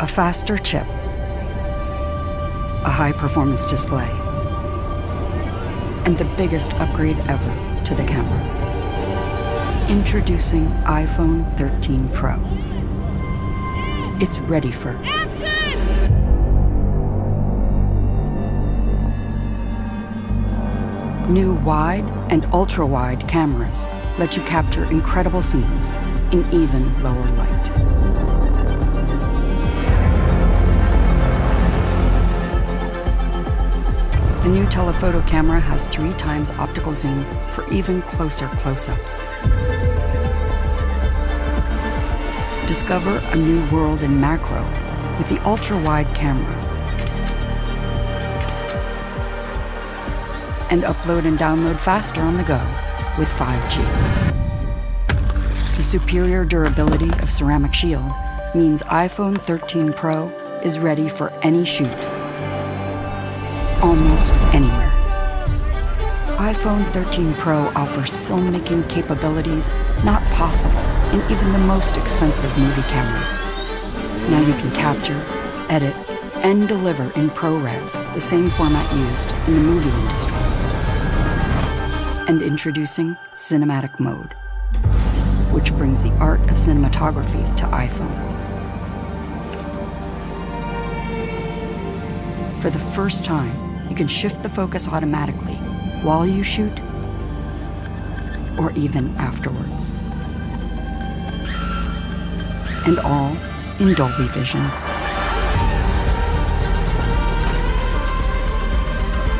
A faster chip, a high-performance display, and the biggest upgrade ever to the camera. Introducing iPhone 13 Pro. It's ready for action! New wide and ultra-wide cameras let you capture incredible scenes in even lower light. The new telephoto camera has 3 times optical zoom for even closer close-ups. Discover a new world in macro with the ultra-wide camera. And upload and download faster on the go with 5G. The superior durability of ceramic shield means iPhone 13 Pro is ready for any shoot, almost anywhere. iPhone 13 Pro offers filmmaking capabilities not possible in even the most expensive movie cameras. Now you can capture, edit, and deliver in ProRes, the same format used in the movie industry. And introducing Cinematic Mode, which brings the art of cinematography to iPhone. For the first time, you can shift the focus automatically while you shoot or even afterwards. And all in Dolby Vision.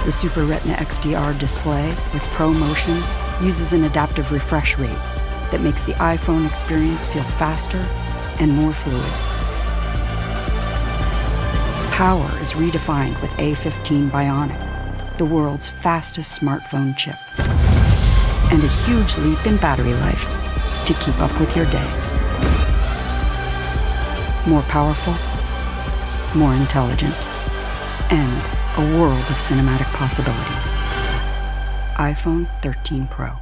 The Super Retina XDR display with ProMotion uses an adaptive refresh rate that makes the iPhone experience feel faster and more fluid. Power is redefined with A15 Bionic, the world's fastest smartphone chip, and a huge leap in battery life to keep up with your day. More powerful, more intelligent, and a world of cinematic possibilities. iPhone 13 Pro.